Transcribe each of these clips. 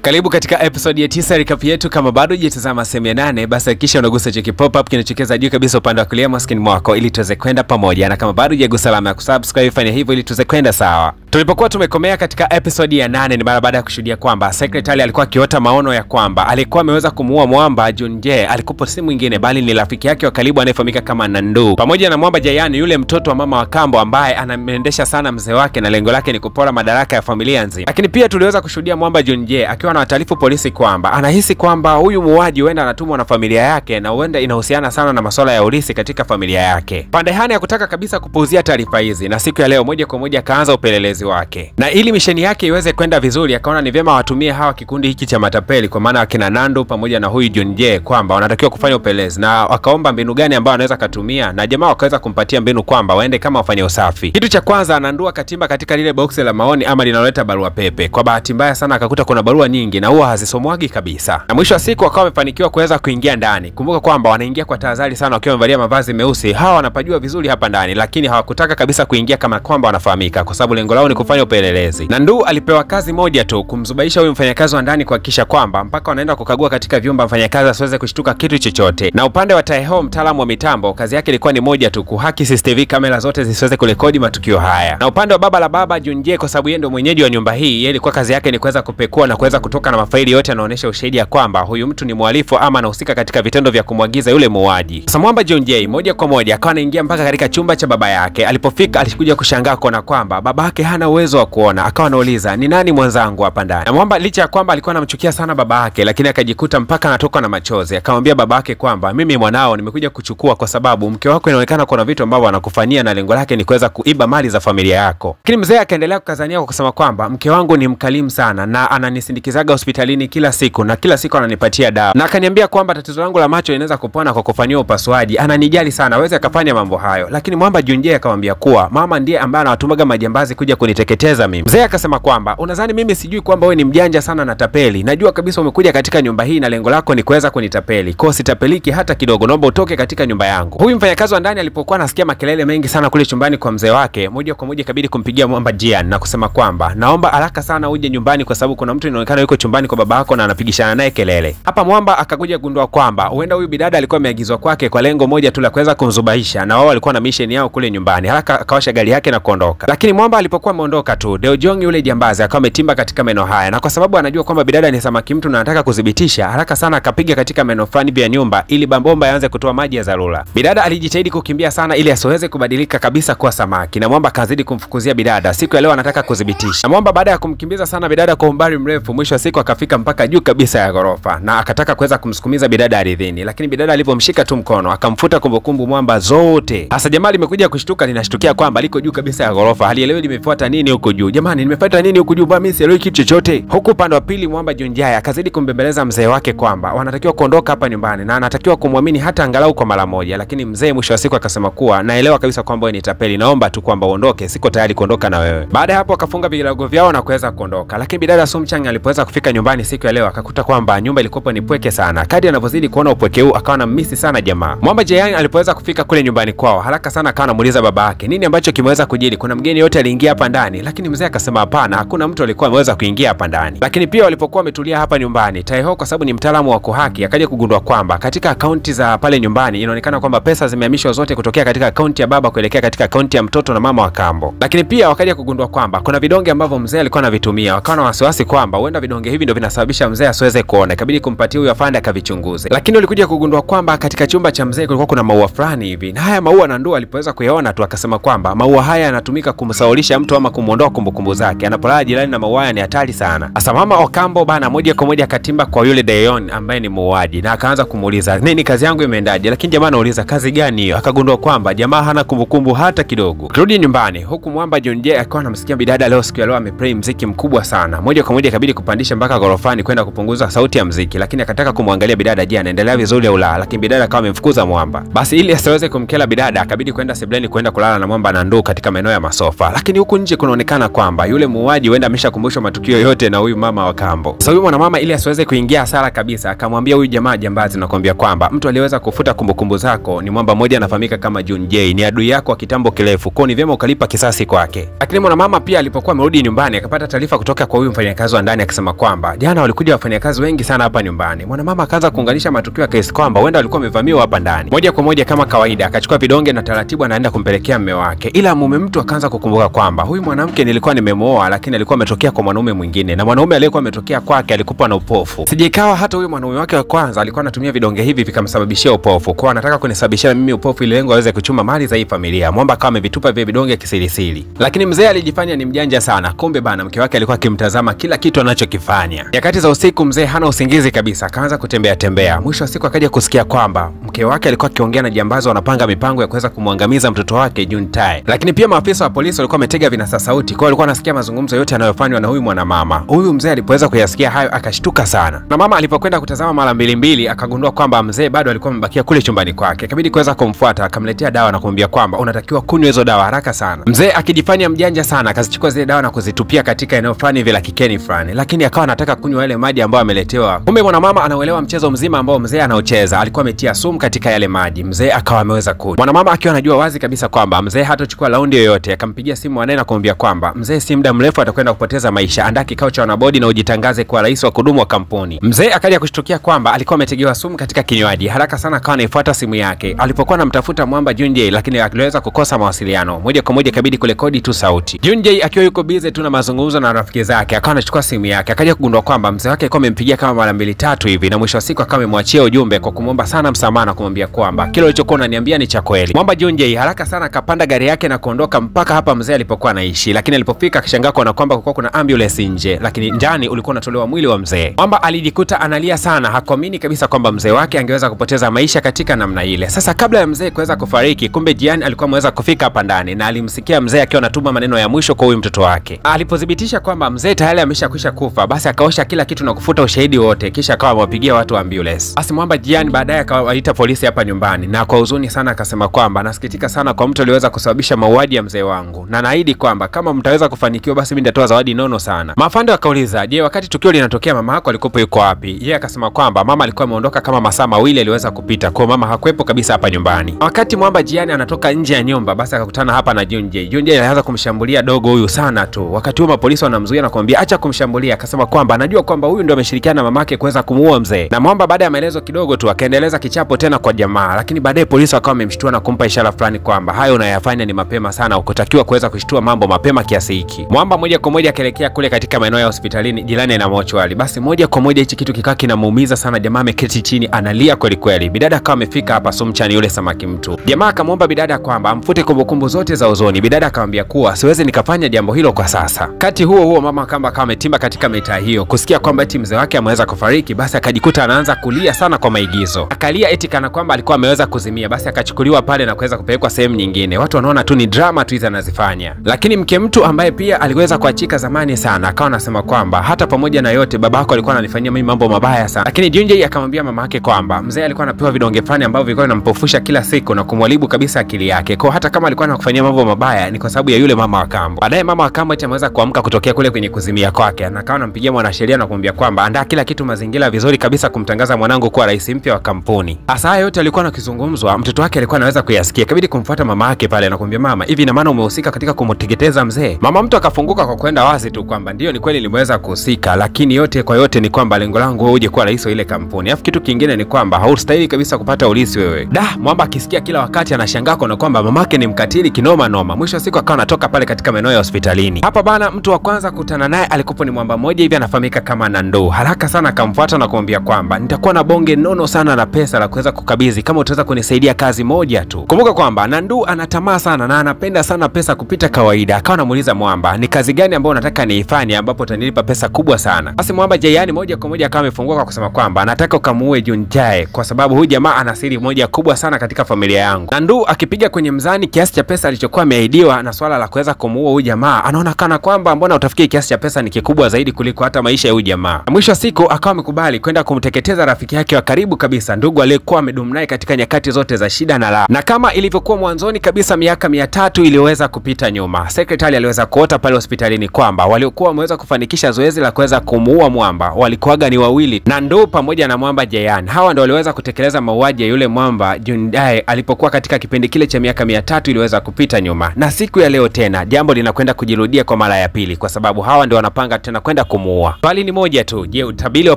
Karibu katika episode ya 9 recap yetu. Kama bado hujatazama sehemu ya 8, basi hakikisha unagusa cheki pop up kinachokeza juu kabisa upande wa kulia maskini mwako ili tuweze kwenda pamoja, na kama bado hujagusa alama ya kusubscribe fanya hivyo ili tuweze kwenda sawa. Tulipokuwa tumekomea katika episode ya 8 ni baada ya kushuhudia kwamba secretary alikuwa akiota maono ya kwamba alikuwa ameweza kumuua Mwamba Junje. Alikuwa si mwingine bali ni rafiki yake wa karibu anayefahamika kama Nandu, pamoja na Mwamba Jayani, yule mtoto wa mama wa kambo ambaye anamendesha sana mzee wake na lengo lake ni kupora madaraka ya familia nzima. Lakini pia tuliweza kushuhudia Mwamba Junje akiwa na taarifu polisi kwamba anahisi kwamba huyu muuaji huenda anatumwa na familia yake na huenda inahusiana sana na masuala ya urithi katika familia yake. Pandehani hakutaka kabisa kupuuzia taarifa hizi, na siku ya leo moja kwa moja akaanza upelelezi wake. Na ili misheni yake iweze kwenda vizuri, akaona ni vyema watumie hawa kikundi hiki cha matapeli, kwa maana akina Nandu pamoja na huyu Junje, kwamba wanatakiwa kufanya upelelezi, na wakaomba mbinu gani ambayo anaweza kutumia, na jamaa wakaweza kumpatia mbinu kwamba waende kama wafanye usafi. Kitu cha kwanza, Nandu akatimba katika lile box la maoni ama linaloleta barua pepe. Kwa bahati mbaya sana akakuta kuna barua nyingi na huwa hazisomwagi kabisa, na mwisho wa siku wakawa wamefanikiwa kuweza kuingia ndani. Kumbuka kwamba wanaingia kwa tahadhari sana wakiwa wamevalia mavazi meusi. Hawa wanapajua vizuri hapa ndani, lakini hawakutaka kabisa kuingia kama kwamba wanafahamika, kwa sababu lengo lao ni kufanya upelelezi. Nandu alipewa kazi moja tu, kumzubaisha huyu mfanyakazi wa ndani, kuhakikisha kwamba mpaka wanaenda kukagua katika vyumba mfanyakazi asiweze kushtuka kitu chochote. Na upande wa Taeho, mtaalamu wa mitambo, kazi yake ilikuwa ni moja tu, kuhaki CCTV kamera zote zisiweze kurekodi matukio haya. Na upande wa baba Junje, kwa sababu yeye ndio mwenyeji wa nyumba hii, yeye ilikuwa kazi yake ni kuweza kupekua na kuweza kutoka na mafaili yote yanaonyesha ushahidi ya kwamba huyu mtu ni mhalifu ama anahusika katika vitendo vya kumwagiza yule muuaji. Sasa Mwamba Junje moja kwa moja akawa anaingia mpaka katika chumba cha baba yake. Alipofika alikuja kushangaa kuona kwamba baba yake hana uwezo wa kuona. Akawa anauliza, ni nani mwenzangu hapa ndani? Na Mwamba licha ya kwamba alikuwa anamchukia sana baba yake, lakini akajikuta mpaka anatoka na machozi. Akamwambia baba yake kwamba mimi mwanao nimekuja kuchukua kwa sababu mke wako inaonekana kuna vitu ambavyo anakufanyia na lengo lake ni kuweza kuiba mali za familia yako. Lakini mzee akaendelea kukazania kwa kusema kwamba mke wangu ni mkalimu sana na ananisindikizaga hospitalini kila siku na kila siku ananipatia dawa, na akaniambia kwamba tatizo langu la macho linaweza kupona kwa kufanyia upasuaji. Ananijali sana, aweze akafanya mambo hayo. Lakini Mwamba Junje akamwambia kuwa mama ndiye ambaye anawatumaga majambazi kuja kuniteketeza mimi. Mzee akasema kwamba unadhani mimi sijui kwamba wewe ni mjanja sana na tapeli? Najua kabisa umekuja katika nyumba hii na lengo lako ni kuweza kunitapeli. Kwa sitapeliki hata kidogo, naomba utoke katika nyumba yangu. Huyu mfanyakazi wa ndani alipokuwa anasikia makelele mengi sana kule chumbani kwa mzee wake, moja kwa moja kabidi kumpigia Mwamba Jian na kusema kwamba naomba haraka sana uje nyumbani kwa sababu kuna mtu inaonekana yuko chumbani kwa baba yako na anapigishana naye kelele. Hapa Mwamba akakuja kugundua kwamba huenda huyu bidada alikuwa ameagizwa kwake kwa lengo moja tu la kuweza kumzubaisha, na wao walikuwa na mission yao kule nyumbani. Haraka akawasha gari yake na kuondoka. Lakini Mwamba alipokuwa ameondoka tu, Deojong yule jambazi akawa ametimba katika meno haya, na kwa sababu anajua kwamba bidada ni samaki mtu na anataka kudhibitisha, haraka sana akapiga katika meno fulani vya nyumba ili bomba yaanze kutoa maji ya dharura. Bidada alijitahidi kukimbia sana ili asiweze kubadilika kabisa kuwa samaki, na Mwamba kazidi kumfukuzia bidada. Siku ya leo anataka kudhibitisha. Na Mwamba baada ya kumkimbiza sana bidada kwa umbali mrefu, mwisho wa siku akafika mpaka juu kabisa ya ghorofa na akataka kuweza kumsukumiza bidada ardhini, lakini bidada alipomshika tu mkono akamfuta kumbukumbu Mwamba zote. Hasa jamaa limekuja kushtuka, linashtukia kwamba liko juu kabisa ya ghorofa. Halielewi limefuata nini huko juu. Jamani, nimefuata nini huko juu? Mimi sielewi kitu chochote. Huko upande wa pili Mwamba Junje akazidi kumbembeleza mzee wake kwamba wanatakiwa kuondoka hapa nyumbani na anatakiwa kumwamini hata angalau kwa mara moja. Lakini mzee mwisho wa siku akasema kuwa naelewa kabisa kwamba wewe ni tapeli, naomba tu kwamba uondoke, siko tayari kuondoka na wewe. Baada ya hapo akafunga vilago vyao na kuweza kuondoka. Lakini bidada Sumchang alipoweza kufika nyumbani siku ya leo akakuta kwamba nyumba ilikuwa ni pweke sana. Kadri anavyozidi kuona upweke huu akawa anamisi sana jamaa. Mwamba Jayani alipoweza kufika kule nyumbani kwao, haraka sana akawa anamuuliza baba yake nini ambacho kimeweza kujiri, kuna mgeni yote aliingia hapa ndani? Lakini mzee akasema hapana, hakuna mtu alikuwa ameweza kuingia hapa ndani. Lakini pia walipokuwa wametulia hapa nyumbani, Taeho kwa sababu ni mtaalamu wa kuhaki akaja kugundua kwamba katika akaunti za pale nyumbani inaonekana kwamba pesa zimehamishwa zote kutokea katika akaunti ya baba kuelekea katika akaunti ya mtoto na mama wa kambo. Lakini pia wakaja kugundua kwamba kuna vidonge ambavyo mzee alikuwa anavitumia. Wakawa na wasiwasi kwamba huenda vidonge hivi ndio vinasababisha mzee asiweze kuona, ikabidi kumpatia huyu afande akavichunguze. Lakini walikuja kugundua kwamba katika chumba cha mzee kulikuwa kuna maua fulani hivi, na haya maua Nandu alipoweza kuyaona tu akasema kwamba maua haya yanatumika kumsaulisha mtu ama kumuondoa kumbukumbu zake. Anapolala jirani na maua haya ni hatari sana. Sasa mama Okambo bana moja kwa moja akatimba kwa yule Daeon ambaye ni muuaji na akaanza kumuuliza nini kazi yangu imeendaje. Lakini jamaa anauliza kazi gani hiyo? Akagundua kwamba jamaa hana kumbukumbu hata kidogo. Kirudi nyumbani huku Mwamba Junje akawa anamsikia bidada leo siku ya leo ameplay muziki mkubwa sana. Moja kwa moja ikabidi kupandisha mpaka gorofani kwenda kupunguza sauti ya muziki, lakini akataka kumwangalia bidada je anaendelea vizuri au la. Lakini bidada akawa amemfukuza Mwamba. Basi ili asiweze kumkela bidada akabidi kwenda sebleni kwenda kulala na Mwamba Nandu katika maeneo ya masofa. Lakini huku nje wote kunaonekana kwamba yule muuaji huenda ameshakumbushwa matukio yote na huyu mama wa kambo. Sasa huyu mwanamama ili asiweze kuingia hasara kabisa, akamwambia huyu jamaa jambazi na kumwambia kwamba mtu aliyeweza kufuta kumbukumbu zako ni mwamba mmoja anafahamika kama June J, ni adui yako wa kitambo kirefu, kwa ni vyema ukalipa kisasi kwake. Lakini mwanamama pia alipokuwa amerudi nyumbani akapata taarifa kutoka kwa huyu mfanyakazi wa ndani akisema kwamba jana walikuja wafanyakazi wengi sana hapa nyumbani. Mwanamama akaanza kuunganisha matukio ya kesi kwamba huenda walikuwa wamevamiwa hapa ndani. Moja kwa moja kama kawaida akachukua vidonge na taratibu anaenda kumpelekea mume wake. Ila mume mtu akaanza kukumbuka kwamba huyu mwanamke nilikuwa nimemuoa, lakini alikuwa ametokea kwa mwanaume mwingine, na mwanaume aliyekuwa ametokea kwake alikuwa na upofu. Sijikawa hata huyu mwanaume wake wa kwanza alikuwa anatumia vidonge hivi vikamsababishia upofu. Kwa anataka kunisababishia mimi upofu ili lengo aweze kuchuma mali za hii familia. Mwamba akawa amevitupa vile vidonge kisirisiri. Lakini mzee alijifanya ni mjanja sana. Kumbe bana mke wake alikuwa akimtazama kila kitu anachokifanya. Nyakati za usiku mzee hana usingizi kabisa, akaanza kutembea tembea. Mwisho wa siku akaja kusikia kwamba mke wake alikuwa akiongea na jambazi wanapanga mipango ya kuweza kumwangamiza mtoto wake June Tai. Lakini pia maafisa wa polisi walikuwa wametega vinasa sauti, kwa walikuwa wanasikia mazungumzo yote yanayofanywa na huyu mwanamama. Huyu mzee alipoweza kuyasikia hayo akashtuka sana. Na mama alipokwenda kutazama mara mbili akagundua kwamba mzee bado alikuwa amebakia kule chumbani kwake. Ikabidi kuweza kumfuata, akamletea dawa na kumwambia kwamba unatakiwa kunywa hizo dawa haraka sana. Mzee akijifanya mjanja sana akazichukua zile dawa na kuzitupia katika eneo fulani vile la kikeni fulani, lakini akawa anataka kunywa yale maji ambayo ameletewa. Kumbe mwanamama anaelewa mchezo mzima ambao mzee anaocheza. Alikuwa ametia sumu katika yale maji. Mzee akawa ameweza kunywa. Mwanamama akiwa anajua wazi kabisa kwamba mzee hatochukua laundi yoyote, akampigia simu anaye na kumwambia kwamba mzee si muda mrefu atakwenda kupoteza maisha, andaa kikao cha wanabodi na ujitangaze kwa rais wa kudumu wa kampuni. Mzee akaja kushtukia kwamba alikuwa ametegewa sumu katika kinywaji. Haraka sana akawa anaifuata simu yake. Alipokuwa anamtafuta mwamba June J, lakini aliweza kukosa mawasiliano. Moja kwa moja ikabidi kurekodi tu sauti. June J akiwa yuko busy tu na mazungumzo na rafiki zake, akawa anachukua simu yake, akaja kugundua kwamba mzee wake alikuwa amempigia kama mara 2-3 hivi, na mwisho wa siku akawa amemwachia ujumbe kwa kumwomba sana msamaha na kumwambia kwamba kile ulichokuwa unaniambia ni cha kweli. Mwamba June J haraka sana akapanda gari yake na kuondoka mpaka hapa mzee alipokuwa anaishi, lakini alipofika akishangaa kuona kwamba kulikuwa kuna ambulance nje, lakini ndani ulikuwa unatolewa mwili wa mzee. Mwamba alijikuta analia sana, hakuamini kabisa kwamba mzee wake angeweza kupoteza maisha katika namna ile. Sasa kabla ya mzee kuweza kufariki, kumbe Jiani alikuwa ameweza kufika hapa ndani na alimsikia mzee akiwa anatuma maneno ya mwisho kwa huyu mtoto wake. Alipothibitisha kwamba mzee tayari ameshakwisha kufa, basi akaosha kila kitu na kufuta ushahidi wote, kisha akawa amewapigia watu wa ambulance. Basi Mwamba Jiani baadaye akawaita polisi hapa nyumbani, na kwa huzuni sana akasema kwamba anasikitika sana kwa mtu aliyeweza kusababisha mauaji ya mzee wangu, na naahidi kwamba kama mtaweza kufanikiwa basi mimi nitatoa zawadi nono sana. Mafande wakauliza, "Je, wakati tukio linatokea mama yako alikuwa yuko wapi?" Yeye akasema kwamba mama alikuwa ameondoka kama masaa mawili aliweza kupita, kwa mama hakuepo kabisa hapa nyumbani. Wakati Mwamba Jiani anatoka nje ya nyumba, basi akakutana hapa na June J. June J anaanza kumshambulia dogo huyu sana tu. Wakati huo polisi wanamzuia na kumwambia acha kumshambulia, akasema kwamba anajua kwamba huyu ndio ameshirikiana na mamake kuweza kumuua mzee. Na Mwamba baada ya maelezo kidogo tu akaendeleza kichapo tena kwa jamaa, lakini baadaye polisi wakawa wamemshtua na kumpa ishara fulani kwamba hayo unayafanya ni mapema sana, ukutakiwa kuweza kushtua mambo mapema kiasi hiki. Mwamba moja kwa moja akaelekea kule katika maeneo ya hospitalini jirani na mochwali. Basi moja kwa moja hichi kitu kikaa kinamuumiza sana jamaa, ameketi chini analia kweli kweli. Bidada akawa amefika hapa Sumchani yule samaki mtu. Jamaa akamwomba bidada kwamba amfute kumbukumbu zote za uzoni. Bidada akamwambia kuwa siwezi nikafanya jambo hilo kwa sasa. Kati huo mama kamba akawa ametimba katika mitaa hiyo kusikia kwamba eti mzee wake ameweza kufariki, basi akajikuta anaanza kulia sana kwa maigizo. Akalia eti kana kwamba alikuwa ameweza kuzimia, basi akachukuliwa pale na kuweza kupelekwa sehemu nyingine. Watu wanaona tu ni drama tu hizo anazifanya. Lakini mke mtu ambaye pia aliweza kuachika zamani sana akawa anasema kwamba hata pamoja na yote babako alikuwa ananifanyia mimi mambo mabaya sana. Lakini June J akamwambia mama yake kwamba mzee alikuwa anapewa vidonge fulani ambavyo vilikuwa vinampofusha kila siku na kumwalibu kabisa akili yake. Kwa hata kama alikuwa anakufanyia mambo mabaya ni kwa sababu ya yule mama wa kambo. Baadaye mama wa kambo ameweza kuamka kutokea kule kwenye kuzimia kwake, na akawa anampigia mwanasheria na kumwambia kwamba andaa kila kitu mazingira vizuri kabisa kumtangaza mwanangu kuwa rais mpya wa kampuni. Hasa haya yote alikuwa anakizungumzwa, mtoto wake alikuwa anaweza kuyasikia. Ikabidi kumfuata mama yake pale na kumwambia mama, hivi ina maana umehusika katika kumteketeza mzee? Mama mtu akafunguka kwa kwenda wazi tu kwamba ndio ni kweli nimeweza kuhusika, lakini yote kwa yote ni kwamba lengo langu wewe uje kuwa rais wa ile kampuni. Alafu kitu kingine ni kwamba haustahili kabisa kupata ulisi wewe. Mwamba akisikia kila wakati anashangaa kwa kwamba mamake ni mkatili kinoma noma. Mwisho wa siku akawa anatoka pale katika maeneo ya hospitalini. Hapa bana mtu wa kwanza kukutana naye alikuwa ni mwamba mmoja hivi anafahamika kama Nando. Haraka sana akamfuata na kumwambia kwamba nitakuwa na bonge nono sana na pesa la kuweza kukabidhi kama utaweza kunisaidia kazi moja tu. Kumbuka kwamba Nando ana tamaa sana na anapenda sana pesa kupita kawaida. Akawa anamuuliza Mwamba, ni kazi gani ambayo unataka niifanye ambapo utanilipa pesa kubwa sana? Basi Mwamba Jayani moja kwa moja akawa amefungua kwa kusema kwamba anataka ukamuue June J kwa sababu huyu jamaa ana siri moja kubwa sana katika familia yangu. Nando akipiga kwenye mzani kiasi cha pesa alichokuwa ameahidiwa na swala la kuweza kumuua huyu jamaa, anaona kana kwamba mbona utafikia kiasi cha pesa ni kikubwa zaidi kuliko hata maisha ya huyu jamaa. Mwisho wa siku akawa amekubali kwenda kumteketeza rafiki yake wa karibu kabisa, ndugu aliyekuwa amedumu naye katika nyakati zote za shida na raha. Na kama ilivyokuwa mwanzoni kabisa miaka 300 iliyoweza kupita nyuma, secretary aliweza kuota pale hospitalini kwamba waliokuwa wameweza kufanikisha zoezi la kuweza kumuua mwamba walikuwaga ni wawili, Nandu pamoja na mwamba Jayan. Hawa ndio waliweza kutekeleza mauaji ya yule mwamba Hyundai alipokuwa katika kipindi kile cha miaka 300 iliweza kupita nyuma. Na siku ya leo tena jambo linakwenda kujirudia kwa mara ya pili, kwa sababu hawa ndio wanapanga tena kwenda kumuua. Bali ni moja tu, je, utabiri wa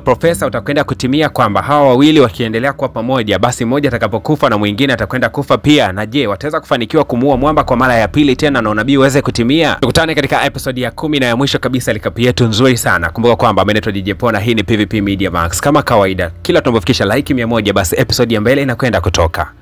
profesa utakwenda kutimia kwamba hawa wawili wakiendelea kuwa pamoja, basi mmoja atakapokufa na mwingine atakwenda kufa pia? Na je, wataweza kufanikiwa kumuua mwamba kwa mara ya pili tena na unabii uweze kutimia? Tukutane katika episode ya 10 na ya mwisho kabisa likapu yetu nzuri sana. Kumbuka kwamba mimi naitwa DJ Pona, hii ni PVP Media Max. Kama kawaida, kila tunapofikisha like 100 basi episode ya mbele inakwenda kutoka.